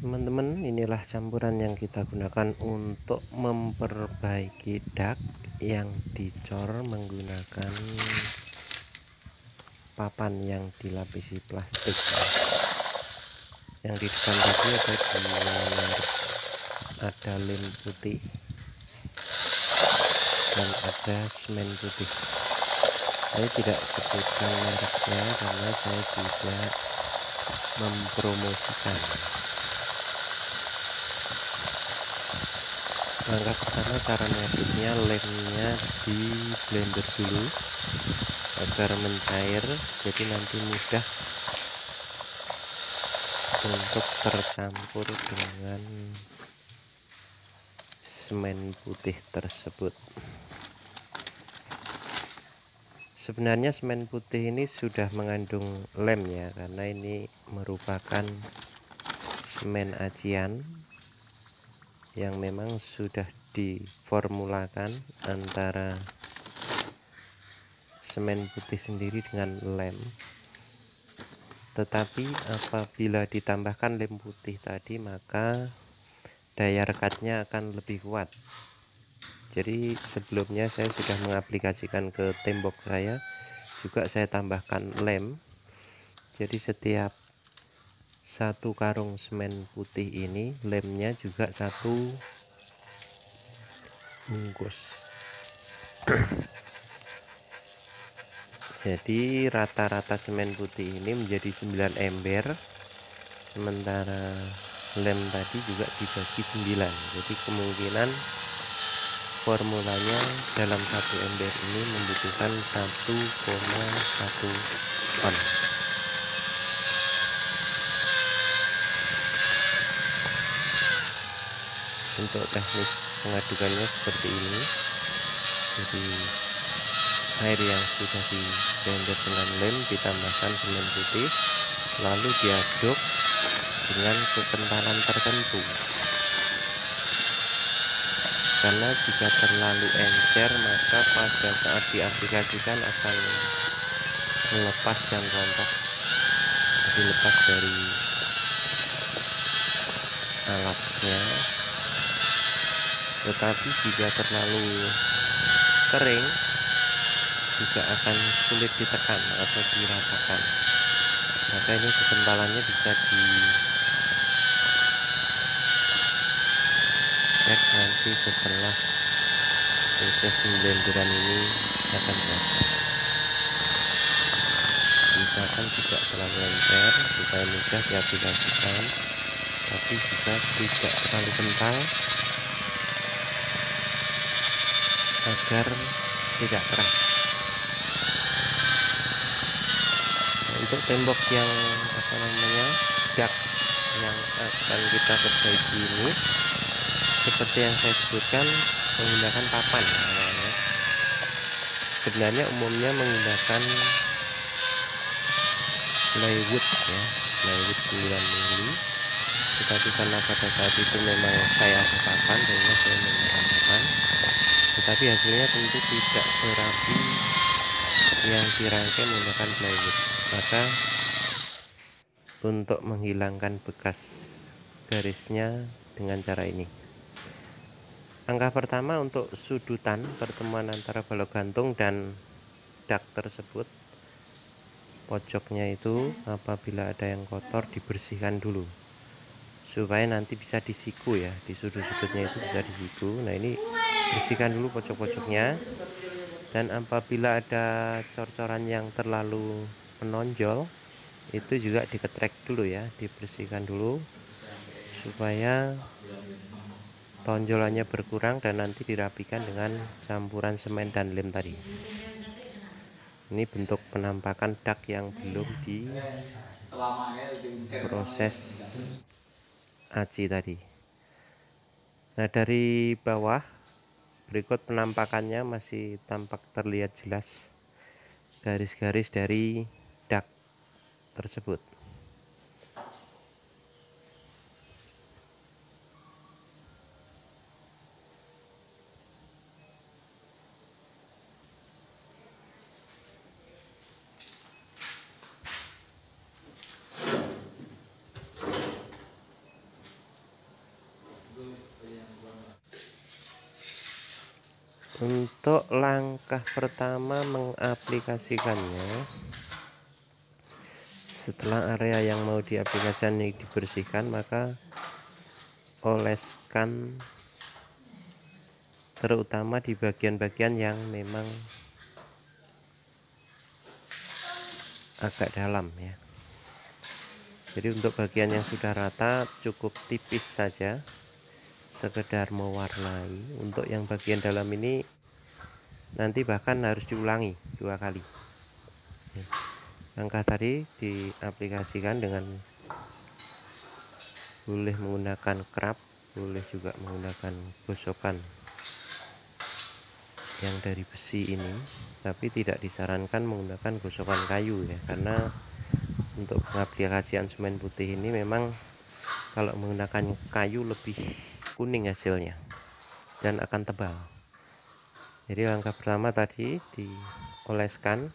Teman-teman, inilah campuran yang kita gunakan untuk memperbaiki dak yang dicor menggunakan papan yang dilapisi plastik. Yang di depan tadi ada 2 merek, ada lem putih dan ada semen putih. Saya tidak sebutkan mereknya karena saya tidak mempromosikan. Langkah pertama, cara mengaduknya, lemnya di blender dulu agar mencair, jadi nanti mudah untuk tercampur dengan semen putih tersebut. Sebenarnya semen putih ini sudah mengandung lem ya, karena ini merupakan semen acian yang memang sudah diformulakan antara semen putih sendiri dengan lem. Tetapi apabila ditambahkan lem putih tadi, maka daya rekatnya akan lebih kuat. Jadi sebelumnya saya sudah mengaplikasikan ke tembok saya, juga saya tambahkan lem. Jadi setiap 1 karung semen putih ini lemnya juga 1 bungkus. Jadi rata-rata semen putih ini menjadi 9 ember, sementara lem tadi juga dibagi 9. Jadi kemungkinan formulanya dalam 1 ember ini membutuhkan 1,1 ton. Untuk teknis pengadukannya seperti ini. Jadi air yang sudah di blender dengan lem ditambahkan semen putih, lalu diaduk dengan kekentalan tertentu, karena jika terlalu encer maka pada saat diaplikasikan akan melepas dan rontok, jadi lepas dari alatnya. Tetapi jika terlalu kering juga akan sulit ditekan atau diratakan, maka ini kekentalannya bisa dicek nanti setelah proses blenderan ini akan selesai. Misalkan tidak terlalu encer supaya mudah diaplikasikan, tapi juga tidak terlalu kental agar tidak keras. Untuk tembok yang dak yang akan kita perbaiki ini, seperti yang saya sebutkan, menggunakan papan namanya. Sebenarnya umumnya menggunakan plywood ya, plywood 9 mili, tetapi karena pada saat itu memang saya ada papan sehingga saya menggunakan papan, tetapi hasilnya tentu tidak serapi yang dirangkai menggunakan plywood. Maka untuk menghilangkan bekas garisnya dengan cara ini. Langkah pertama, untuk sudutan pertemuan antara balok gantung dan dak tersebut, pojoknya itu apabila ada yang kotor dibersihkan dulu supaya nanti bisa disiku ya, di sudut-sudutnya itu bisa disiku. Nah, ini bersihkan dulu pojok-pojoknya, dan apabila ada cor-coran yang terlalu menonjol itu juga diketrek dulu ya, dibersihkan dulu supaya tonjolannya berkurang dan nanti dirapikan dengan campuran semen dan lem tadi. Ini bentuk penampakan dak yang belum diproses aci tadi. Nah, dari bawah berikut penampakannya masih tampak terlihat jelas garis-garis dari dak tersebut. Untuk langkah pertama mengaplikasikannya, setelah area yang mau diaplikasikan ini dibersihkan, maka oleskan terutama di bagian-bagian yang memang agak dalam ya. Jadi untuk bagian yang sudah rata cukup tipis saja, sekedar mewarnai. Untuk yang bagian dalam ini nanti bahkan harus diulangi 2 kali. Langkah tadi diaplikasikan dengan boleh menggunakan kerap, boleh juga menggunakan gosokan yang dari besi ini, tapi tidak disarankan menggunakan gosokan kayu ya, karena untuk pengaplikasian semen putih ini memang kalau menggunakan kayu lebih kuning hasilnya dan akan tebal. Jadi langkah pertama tadi dioleskan.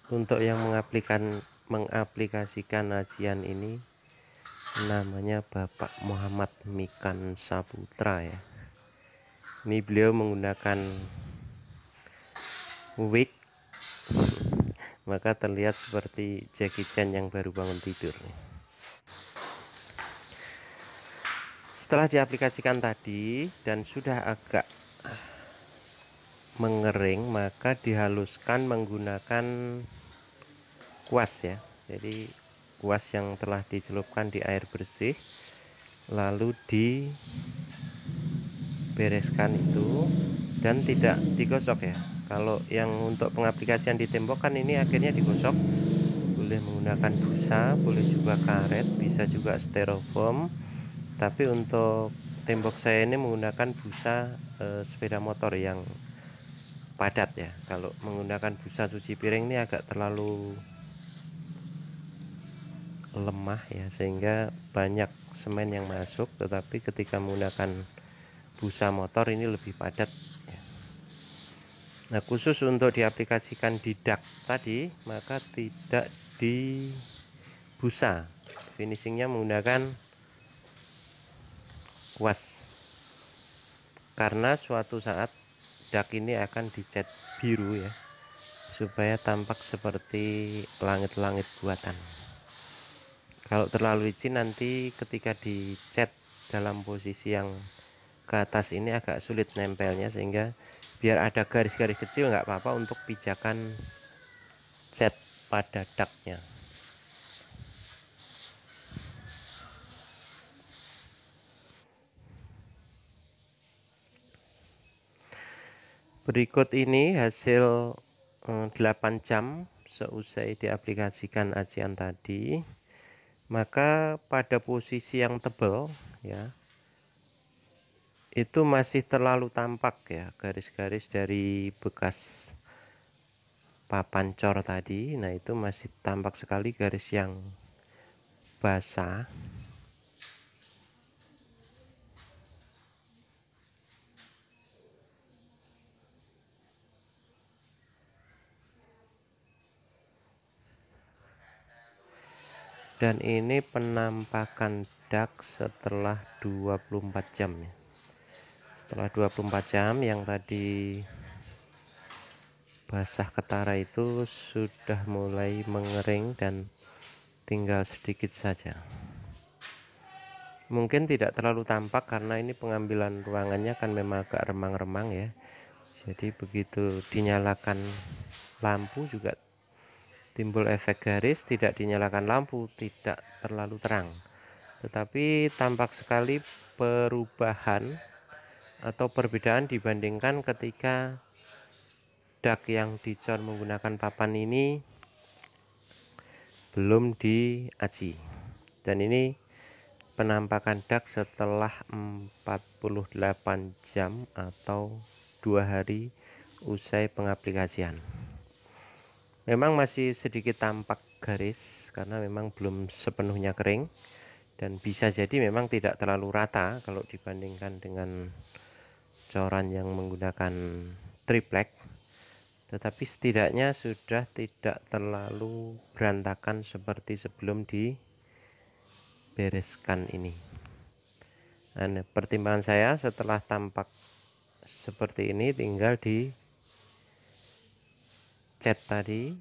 Untuk yang mengaplikasikan ajian ini namanya Bapak Muhammad Mikan Saputra ya. Ini beliau menggunakan wig, maka terlihat seperti Jackie Chan yang baru bangun tidur. Setelah diaplikasikan tadi dan sudah agak mengering, maka dihaluskan menggunakan kuas ya. Jadi kuas yang telah dicelupkan di air bersih, lalu dibereskan itu dan tidak digosok ya. Kalau yang untuk pengaplikasian di tembok kan ini akhirnya digosok, boleh menggunakan busa, boleh juga karet, bisa juga styrofoam. Tapi untuk tembok saya ini menggunakan busa sepeda motor yang padat ya. Kalau menggunakan busa cuci piring ini agak terlalu lemah ya, sehingga banyak semen yang masuk, tetapi ketika menggunakan busa motor ini lebih padat ya. Nah, khusus untuk diaplikasikan di dak tadi, maka tidak di busa, finishingnya menggunakan kuas, karena suatu saat dak ini akan dicat biru ya, supaya tampak seperti langit-langit buatan. Kalau terlalu licin nanti ketika dicat dalam posisi yang ke atas ini agak sulit nempelnya, sehingga biar ada garis-garis kecil nggak apa-apa untuk pijakan cat pada daknya. Berikut ini hasil 8 jam seusai diaplikasikan ajian tadi. Maka pada posisi yang tebal ya, itu masih terlalu tampak ya garis-garis dari bekas papan cor tadi. Nah, itu masih tampak sekali garis yang basah. Dan ini penampakan dak setelah 24 jam ya. Setelah 24 jam yang tadi basah ketara itu sudah mulai mengering dan tinggal sedikit saja. Mungkin tidak terlalu tampak karena ini pengambilan ruangannya kan memang agak remang-remang ya. Jadi begitu dinyalakan lampu juga timbul efek garis, tidak dinyalakan lampu tidak terlalu terang. Tetapi tampak sekali perubahan atau perbedaan dibandingkan ketika dak yang dicor menggunakan papan ini belum diaji. Dan ini penampakan dak setelah 48 jam atau 2 hari usai pengaplikasian. Memang masih sedikit tampak garis karena memang belum sepenuhnya kering, dan bisa jadi memang tidak terlalu rata kalau dibandingkan dengan coran yang menggunakan triplek. tetapi setidaknya sudah tidak terlalu berantakan seperti sebelum dibereskan ini. Nah, pertimbangan saya setelah tampak seperti ini tinggal di cat tadi